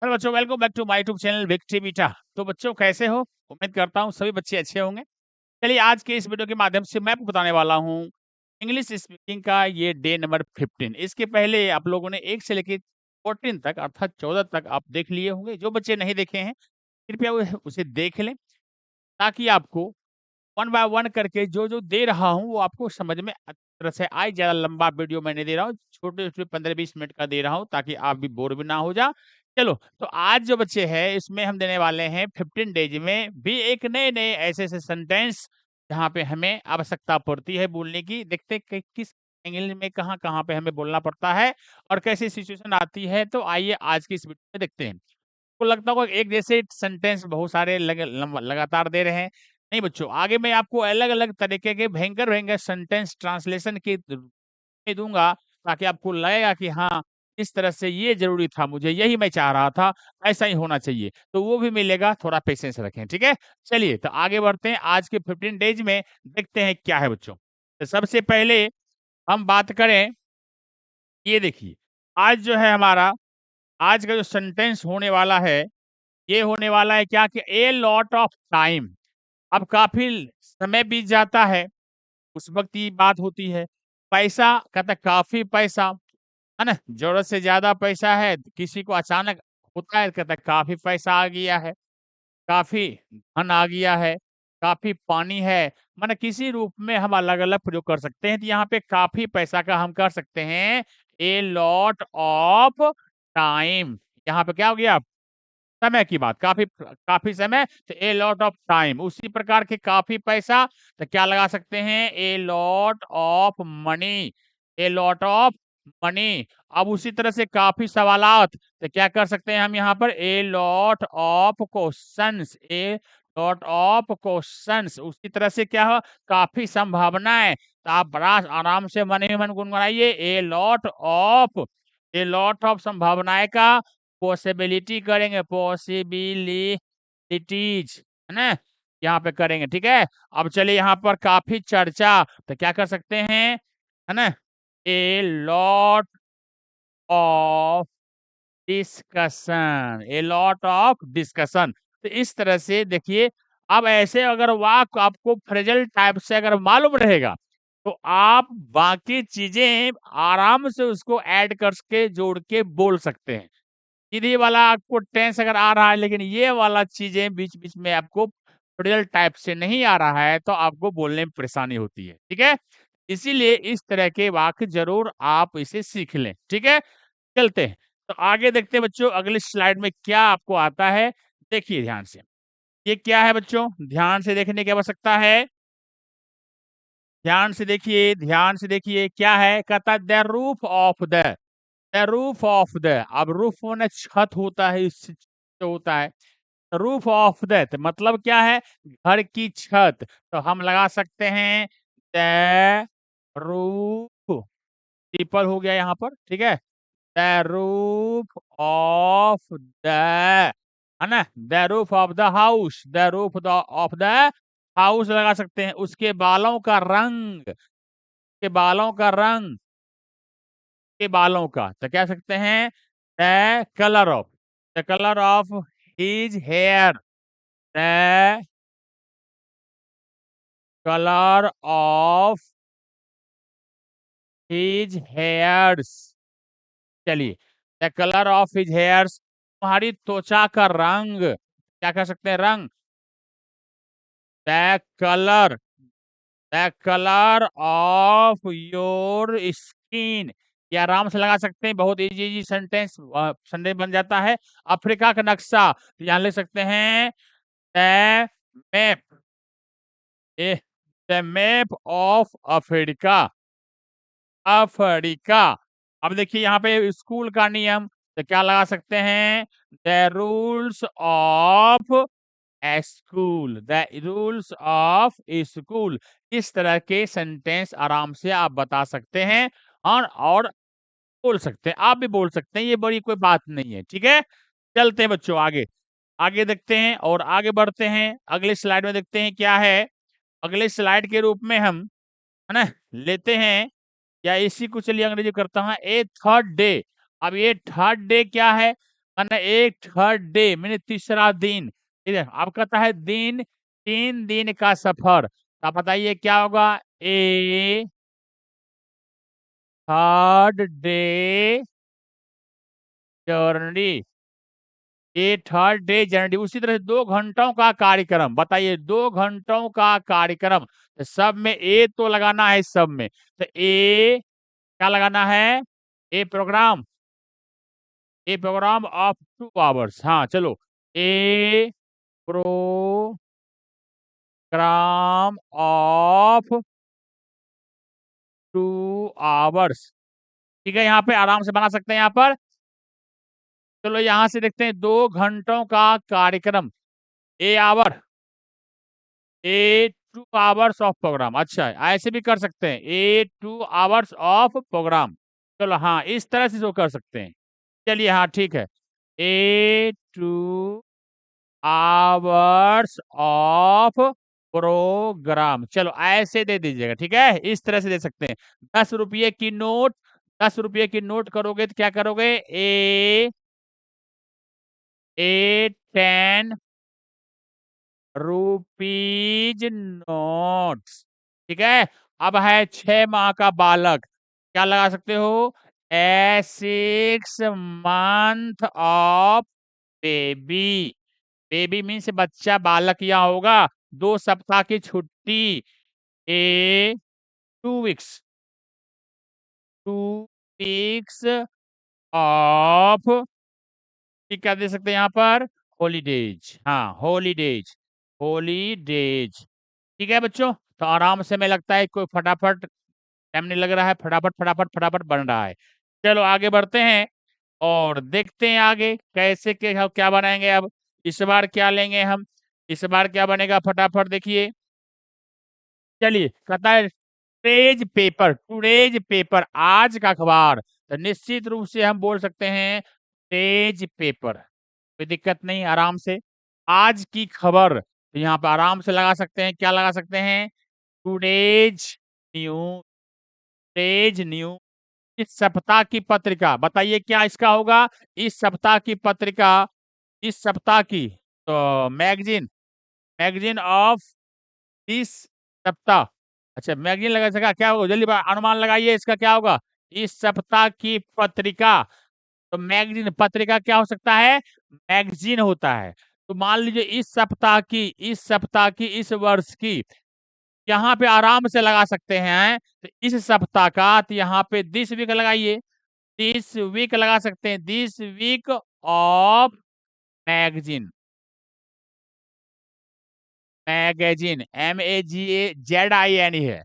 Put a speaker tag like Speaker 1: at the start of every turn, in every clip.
Speaker 1: Hello बच्चों, welcome back to my YouTube channel victory बीटा। तो बच्चों कैसे हो? उम्मीद करता हूँ सभी बच्चे अच्छे होंगे। चलिए आज के इस वीडियो के माध्यम से मैं आपको बताने वाला हूँ इंग्लिश स्पीकिंग का ये डे नंबर 15। इसके पहले आप लोगों ने 1 से लेके 14 तक अर्थात 14 तक आप देख लिए होंगे। जो बच्चे नहीं देखे हैं कृपया उसे देख लें, ताकि आपको वन बाय वन करके जो दे रहा हूँ वो आपको समझ में अच्छी तरह से आए। ज़्यादा लंबा वीडियो मैं नहीं दे रहा हूँ, छोटे-छोटे 15-20 मिनट का दे रहा हूँ, ताकि आप भी बोर भी ना हो जा। चलो, तो आज जो बच्चे हैं इसमें हम देने वाले हैं 15 डेज में भी एक नए-नए ऐसे-ऐसे सेंटेंस जहाँ पे हमें आवश्यकता पड़ती है बोलने की। देखते हैं कि किस एंगल में कहाँ-कहाँ पे हमें बोलना पड़ता है और कैसी सिचुएशन आती है। तो आइए आज की इस वीडियो में देखते हैं। आपको लगता होगा एक जैसे सेंटेंस बहुत सारे लगातार दे रहे हैं। नहीं बच्चों, आगे मैं आपको अलग-अलग तरीके के भयंकर-भयंकर सेंटेंस ट्रांसलेशन के में दूँगा, ताकि आपको लगेगा कि हाँ, इस तरह से ये ज़रूरी था, मुझे यही मैं चाह रहा था, ऐसा ही होना चाहिए। तो वो भी मिलेगा, थोड़ा पेशेंस रखें, ठीक है? चलिए, तो आगे बढ़ते हैं। आज के 15 डेज़ में देखते हैं क्या है बच्चों। तो सबसे पहले हम बात करें, ये देखिए, आज जो है हमारा आज का जो सेंटेंस होने वाला है, ये होने वाला है क्या कि ए लॉट ऑफ टाइम। अब काफ़ी समय बीत जाता है, उस वक़्त ये बात होती है। पैसा कहता है काफ़ी पैसा, है ना? ज़रूरत से ज़्यादा पैसा है, किसी को अचानक होता है, कहता है काफ़ी पैसा आ गया है, काफ़ी धन आ गया है, काफ़ी पानी है। माने किसी रूप में हम अलग-अलग प्रयोग कर सकते हैं। तो यहाँ पे काफ़ी पैसा का हम कर सकते हैं ए लॉट ऑफ टाइम। यहाँ पे क्या हो गया? समय की बात, काफ़ी काफ़ी समय, तो ए लॉट ऑफ टाइम। उसी प्रकार के काफ़ी पैसा, तो क्या लगा सकते हैं? A lot of money, a lot of money. अब उसी तरह से काफ़ी सवालात, तो क्या कर सकते हैं हम यहाँ पर? A lot of questions, a lot of questions. उसी तरह से क्या हो? काफ़ी संभावनाएँ, तो आप बड़ा आराम से मन ही मन गुनगुनाइए ए लॉट ऑफ संभावनाएँ का पॉसिबिलिटी करेंगे, पॉसिबिलिटीज, है ना? यहाँ पे करेंगे, ठीक है? अब चलिए यहाँ पर काफ़ी चर्चा, तो क्या कर सकते हैं? है ना? A lot of discussion, a lot of discussion. तो इस तरह से देखिए, अब ऐसे अगर वाक्य आपको फ्रेजल टाइप से अगर मालूम रहेगा, तो आप बाकी चीज़ें आराम से उसको ऐड करके जोड़ के बोल सकते हैं। सीधी वाला आपको टेंस अगर आ रहा है, लेकिन ये वाला चीजें बीच-बीच में आपको रियल टाइप से नहीं आ रहा है, तो आपको बोलने में परेशानी होती है, ठीक है? इसीलिए इस तरह के वाक्य ज़रूर आप इसे सीख लें, ठीक है? चलते हैं। तो आगे देखते हैं बच्चों, अगली स्लाइड में क्या आपको आता है, देखिए ध्यान से। ये क्या है बच्चों? ध्यान से देखने की आवश्यकता है। ध्यान से देखिए क्या है? कहता है द रूफ ऑफ द। अब रूफ माने छत होता है, इस से होता है। रूफ ऑफ द तो मतलब क्या है? घर की छत। तो हम लगा सकते हैं द रूफ, ट्रिपल हो गया यहाँ पर, ठीक है? द रूफ ऑफ द, है ना? The roof of the house, the roof the of the house लगा सकते हैं। उसके बालों का रंग, के बालों का रंग, के बालों का, तो क्या सकते हैं? The colour of his hair, the colour of his hairs. चलिए, the colour of his hairs, तुम्हारी त्वचा का रंग, क्या कह सकते हैं? रंग। The colour, the colour of your skin, ये आराम से लगा सकते हैं, बहुत इजी सेंटेंस सेंटेंस बन जाता है। अफ्रीका का नक्शा, तो यहाँ लिख सकते हैं the map, A the map of Africa, Africa. अब देखिए यहाँ पे स्कूल का नियम, तो क्या लगा सकते हैं? The rules of A school, the rules of A school. इस तरह के सेंटेंस आराम से आप बता सकते हैं और बोल सकते हैं। आप भी बोल सकते हैं, ये बड़ी कोई बात नहीं है, ठीक है? चलते हैं बच्चों आगे। आगे देखते हैं और आगे बढ़ते हैं। अगले स्लाइड में देखते हैं क्या है। अगले स्लाइड के रूप में हम, है ना, लेते हैं, या इसी को चलिए अंग्रेजी करता हूँ, ए थर्ड डे। अब ये थर्ड डे क्या है? माने एक थर्ड डे मैंने तीसरा दिन। ठीक है, अब कहता है दिन 3 दिन का सफर, तो आप बताइए क्या होगा? ए थर्ड डे जर्नी, ए थर्ड डे जर्नी। उसी तरह से 2 घंटों का कार्यक्रम, बताइए 2 घंटों का कार्यक्रम, तो सब में ए तो लगाना है सब में, तो ए क्या लगाना है? A programme, a programme of 2 hours. हाँ, चलो ए प्रोग्राम ऑफ 2 आवर्स। ठीक है, यहाँ पे आराम से बना सकते हैं यहाँ पर। चलो यहाँ से देखते हैं 2 घंटों का कार्यक्रम, a hour, a 2 hours of programme. अच्छा, ऐसे भी कर सकते हैं, ए 2 आवर्स ऑफ प्रोग्राम। चलो हाँ, इस तरह से इसको कर सकते हैं। चलिए हाँ, ठीक है, ए 2 आवर्स ऑफ प्रोग्राम। चलो ऐसे दे दीजिएगा, ठीक है, इस तरह से दे सकते हैं। 10 रुपये की नोट, 10 रुपये की नोट करोगे तो क्या करोगे? ए 10 रुपीज नोट्स। ठीक है, अब है 6 माह का बालक, क्या लगा सकते हो? ए 6 month of baby. Baby means बच्चा, बालक यहाँ होगा। 2 सप्ताह की छुट्टी, ए 2 वीक्स, 2 वीक्स ऑफ, क्या दे सकते हैं यहाँ पर? हॉलीडेज। हाँ, हॉलीडेज, हॉलीडेज। ठीक है बच्चों, तो आराम से, मैं लगता है कोई फटाफट टाइम नहीं लग रहा है, फटाफट फटाफट फटाफट बन रहा है। चलो आगे बढ़ते हैं और देखते हैं आगे कैसे के हम क्या बनाएंगे। अब इस बार क्या लेंगे हम? इस बार क्या बनेगा फटाफट देखिए। चलिए, कहता है टुडेज पेपर, टुडेज पेपर, आज का अखबार, तो निश्चित रूप से हम बोल सकते हैं टुडेज पेपर, कोई दिक्कत नहीं, आराम से। आज की खबर, तो यहाँ पे आराम से लगा सकते हैं, क्या लगा सकते हैं? Today's news, today's news. इस सप्ताह की पत्रिका, बताइए क्या इसका होगा? इस सप्ताह की पत्रिका, इस सप्ताह की, तो मैगजीन, मैगजीन ऑफ इस सप्ताह। अच्छा, मैगजीन लगा सका, क्या होगा? जल्दी अनुमान लगाइए, इसका क्या होगा? इस सप्ताह की पत्रिका, तो मैगजीन, पत्रिका क्या हो सकता है? मैगजीन होता है। तो मान लीजिए इस सप्ताह की, इस सप्ताह की, इस वर्ष की, यहाँ पे आराम से लगा सकते हैं। तो इस सप्ताह का, तो यहाँ पे दिस वीक लगाइए, दिस वीक लगा सकते हैं, this week of magazine, magazine, MAGAZIN है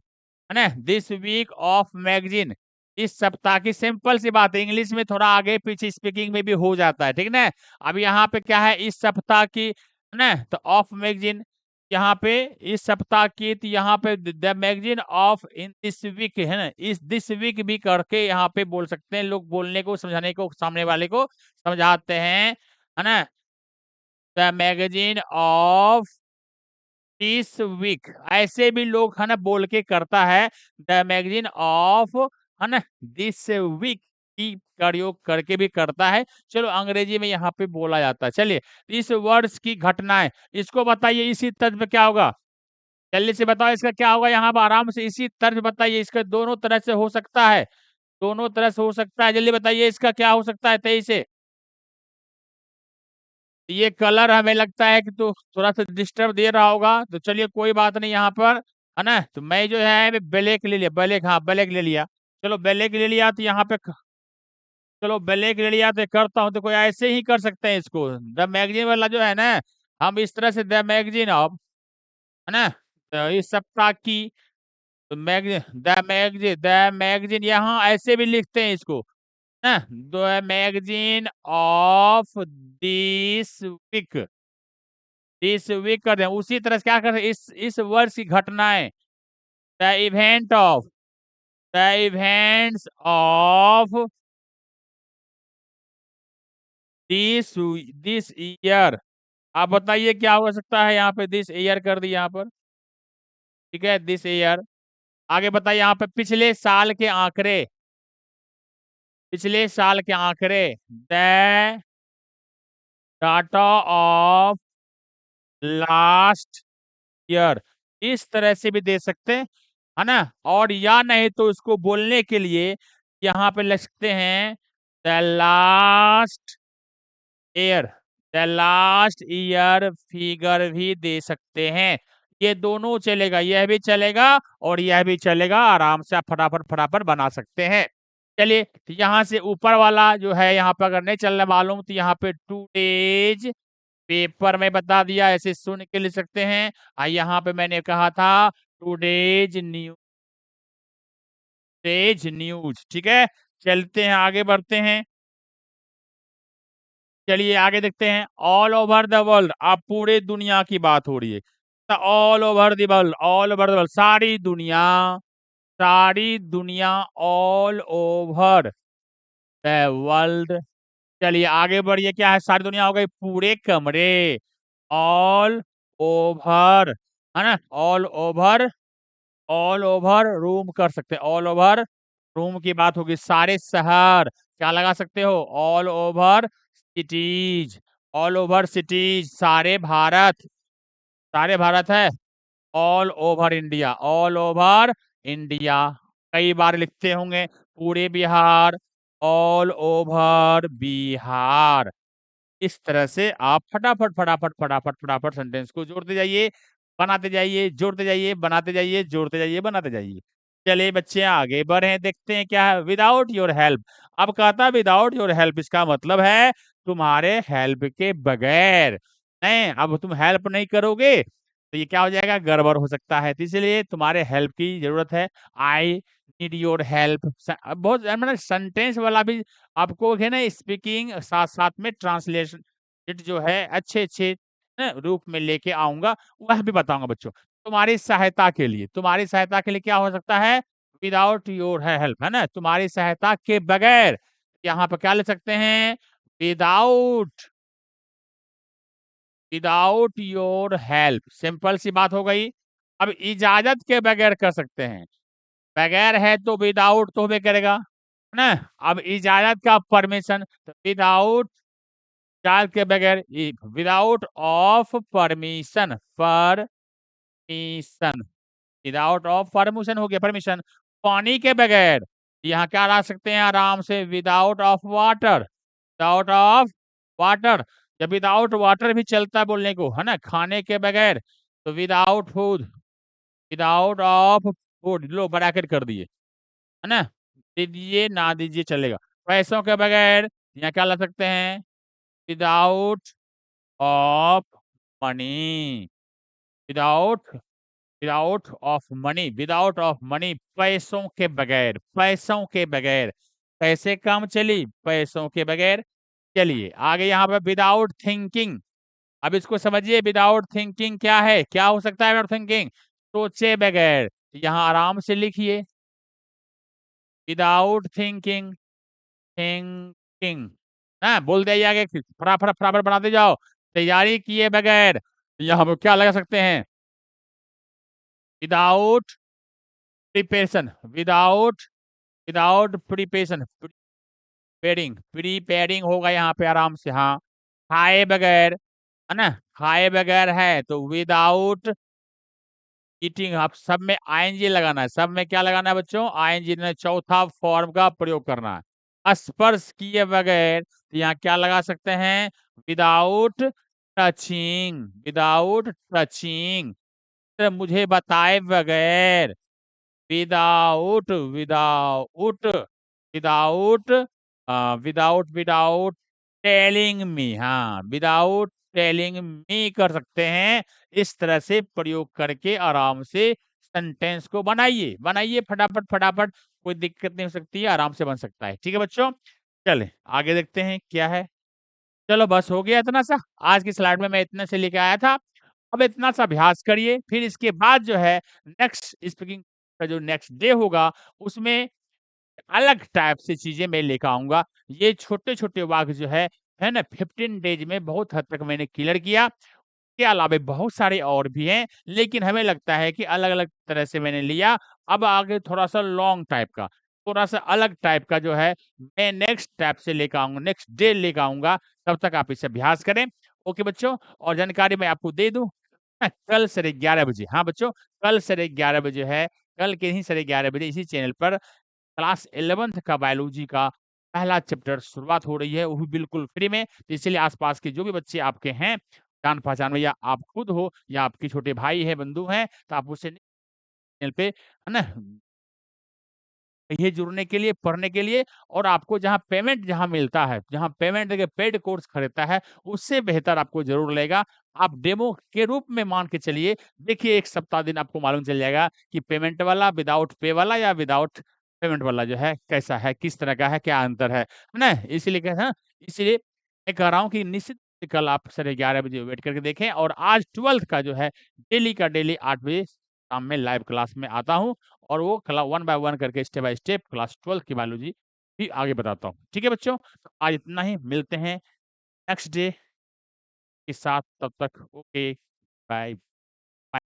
Speaker 1: ना? दिस वीक ऑफ मैगजीन, इस सप्ताह की। सिंपल सी बात है, इंग्लिश में थोड़ा आगे पीछे स्पीकिंग में भी हो जाता है, ठीक ना? अब यहाँ पे क्या है? इस सप्ताह की, है ना? तो ऑफ मैगजीन, यहाँ पे इस सप्ताह की, तो यहाँ पे the magazine of in this week, है ना? इस दिस वीक भी करके यहाँ पे बोल सकते हैं, लोग बोलने को, समझाने को, सामने वाले को समझाते हैं, है ना? The magazine of this week, ऐसे भी लोग, है ना, बोल के करता है। द मैगजीन ऑफ, है ना, दिस वीक की प्रयोग करके भी करता है। चलो अंग्रेजी में यहाँ पे बोला जाता है। चलिए, इस वर्ष की घटनाएं, इसको बताइए, इसी तर्ज पे क्या होगा? जल्दी से बताओ, इसका क्या होगा? यहाँ पर आराम से इसी तर्ज बताइए, इसका दोनों तरह से हो सकता है, दोनों तरह से हो सकता है। जल्दी बताइए, इसका क्या हो सकता है? 23 से ये कलर हमें लगता है कि तो थोड़ा सा डिस्टर्ब दे रहा होगा, तो चलिए कोई बात नहीं यहाँ पर, है ना? तो मैं जो है ब्लैक ले लिया, ब्लैक, हाँ ब्लैक ले लिया। चलो ब्लैक ले लिया, तो यहाँ पे चलो ब्लैक ले लिया, तो करता हूँ, तो कोई ऐसे ही कर सकते हैं इसको। द मैगजीन वाला जो है ना, हम इस तरह से द मैगजीन ऑफ, है ना, तो इस सप्ताह की, तो मैगजीन, द मैगजीन, यहाँ ऐसे भी लिखते हैं इसको, है ना? The magazine of this week कर दें। उसी तरह से क्या करें? इस वर्ष की घटनाएं, the event of, the events of this this year. आप बताइए क्या हो सकता है? यहाँ पे दिस ईयर कर दी यहाँ पर, ठीक है, दिस ईयर। आगे बताइए यहाँ पे पिछले साल के आंकड़े, पिछले साल के आंकड़े, the data of last year, इस तरह से भी दे सकते हैं, है ना। और या नहीं तो इसको बोलने के लिए यहाँ पे लिख सकते हैं the last year, the last year figure भी दे सकते हैं। ये दोनों चलेगा, यह भी चलेगा और यह भी चलेगा, आराम से आप फटाफट फटाफट बना सकते हैं। चलिए, तो यहाँ से ऊपर वाला जो है, यहाँ पे अगर नहीं चलने मालूम तो यहाँ पे 2 डेज पेपर में बता दिया, ऐसे सुन के लिख सकते हैं। यहाँ पे मैंने कहा था टुडेज न्यूज, ठीक है। चलते हैं, आगे बढ़ते हैं। चलिए आगे देखते हैं। ऑल ओवर द वर्ल्ड, अब पूरे दुनिया की बात हो रही है। All over the world, all over the world, सारी दुनिया, ऑल ओवर द वर्ल्ड। चलिए आगे बढ़िए, क्या है, सारी दुनिया हो गई, पूरे कमरे, ऑल ओवर, है ना। ऑल ओवर रूम कर सकते हैं, ऑल ओवर रूम की बात होगी। सारे शहर, क्या लगा सकते हो, all over cities, all over cities, सारे भारत है, all over India, all over India. कई बार लिखते होंगे पूरे बिहार, ऑल ओवर बिहार। इस तरह से आप फटाफट फटाफट फटाफट फटाफट सेंटेंस को जोड़ते जाइए, बनाते जाइए, जोड़ते जाइए, बनाते जाइए, जोड़ते जाइए, बनाते जाइए। चलिए बच्चे आगे बढ़े, देखते हैं क्या है। विदाउट योर हेल्प, अब कहता है विदाउट योर हेल्प, इसका मतलब है तुम्हारे हेल्प के बगैर। नहीं, अब तुम हेल्प नहीं करोगे तो ये क्या हो जाएगा, गड़बड़ हो सकता है, तो इसलिए तुम्हारे हेल्प की जरूरत है। आई नीड योर हेल्प, बहुत मतलब सेंटेंस वाला भी आपको है ना, स्पीकिंग साथ साथ में ट्रांसलेशन जो है अच्छे अच्छे रूप में लेके आऊंगा, वह भी बताऊंगा बच्चों। तुम्हारी सहायता के लिए क्या हो सकता है, विदाउट योर हेल्प, है ना, तुम्हारी सहायता के बगैर। यहाँ पर क्या ले सकते हैं, without without your help, simple सी बात हो गई। अब इजाजत के बगैर कर सकते हैं, बगैर है तो विदाउट तो भी करेगा, है ना। अब इजाजत का परमिशन, तो विदाउट, इजाजत के बगैर, without of permission, permission, without of permission हो गया, परमिशन। पानी के बगैर, यहाँ क्या ला सकते हैं आराम से, without of water, without of water. जब विदाउट वाटर भी चलता है बोलने को, है ना, खाने के बगैर, तो without food, without of food, low bracket कर दिए, है ना, दीजिए ना दीजिए चलेगा। पैसों के बगैर यहाँ क्या ला सकते हैं, without of money, without without of money, without of money, पैसों के बगैर, पैसों के बगैर, पैसे काम चली, पैसों के बगैर। चलिए आगे यहाँ पे विदाउट थिंकिंग, अब इसको समझिए, विदाउट थिंकिंग क्या है, क्या हो सकता है विदाउट थिंकिंग, सोचे बगैर। यहाँ आराम से लिखिए, विदाउट थिंकिंग, थिंकिंग, हाँ बोल दिया आगे, फटाफट फटाफट बनाते जाओ, तैयारी किए बगैर। यहाँ पे क्या लगा सकते हैं, without preparation, without preparation, preparing होगा यहाँ पे आराम से। हाँ, खाए बगैर, है ना, खाए बगैर है तो विदाउट ईटिंग। आप सब में आईएनजी लगाना है, सब में क्या लगाना है बच्चों, आईएनजी ने चौथा फॉर्म का प्रयोग करना है। स्पर्श किए बगैर, तो यहाँ क्या लगा सकते हैं, विदाउट टचिंग, विदाउट टचिंग। मुझे बताए बगैर, without without without without telling me, हाँ विदाउट टेलिंग मी कर सकते हैं। इस तरह से प्रयोग करके आराम से सेंटेंस को बनाइए, बनाइए फटाफट फटाफट, कोई दिक्कत नहीं हो सकती है, आराम से बन सकता है। ठीक है बच्चों, चले आगे देखते हैं क्या है। चलो बस हो गया इतना सा, आज की स्लाइड में मैं इतने से लेके आया था। अब इतना सा अभ्यास करिए, फिर इसके बाद जो है नेक्स्ट स्पीकिंग का जो नेक्स्ट डे होगा, उसमें अलग टाइप से चीजें मैं लेकर आऊंगा। ये छोटे छोटे वाक्य जो है ना, 15 डेज में बहुत हद तक मैंने क्लियर किया। के अलावा बहुत सारे और भी हैं, लेकिन हमें लगता है कि अलग अलग तरह से मैंने लिया। अब आगे थोड़ा सा लॉन्ग टाइप का, थोड़ा-सा अलग टाइप का जो है मैं नेक्स्ट टाइप से लेकर आऊँगा, नेक्स्ट डे लेकर आऊँगा, तब तक आप इसे अभ्यास करें। ओके बच्चों, और जानकारी मैं आपको दे दूँ, कल साढ़े 11 बजे, हाँ बच्चों, कल साढ़े 11 बजे है, कल के ही साढ़े 11 बजे इसी चैनल पर क्लास 11th का बायोलॉजी का पहला चैप्टर शुरुआत हो रही है, वो भी बिल्कुल फ्री में। तो इसीलिए आस-पास के जो भी बच्चे आपके हैं, जान-पहचान में, या आप खुद हो या आपके छोटे भाई हैं, बंधु हैं, तो आप उसे चैनल पे, है ना? ये जुड़ने के लिए, पढ़ने के लिए, और आपको जहाँ पेमेंट जहाँ मिलता है, जहाँ पेमेंट देखिए पेड कोर्स खरीदता है, उससे बेहतर आपको ज़रूर लगेगा। आप डेमो के रूप में मान के चलिए, देखिए 1 सप्ताह दिन आपको मालूम चल जाएगा कि पेमेंट वाला, विदाउट पे वाला या विदाउट पेमेंट वाला जो है, कैसा है, किस तरह का है, क्या अंतर है ना? इसीलिए हाँ, इसलिए मैं कह रहा हूँ कि निश्चित कल आप साढ़े 11 बजे वेट करके देखें, और आज 12th का जो है, डेली का डेली 8 बजे शाम में लाइव क्लास में आता हूँ। और वो क्ला 1 बाय 1 करके स्टेप बाय स्टेप क्लास 12 की बायोलॉजी भी आगे बताता हूँ। ठीक है बच्चों? तो आज इतना ही, मिलते हैं नेक्स्ट डे के साथ, तब तक ओके, बाय।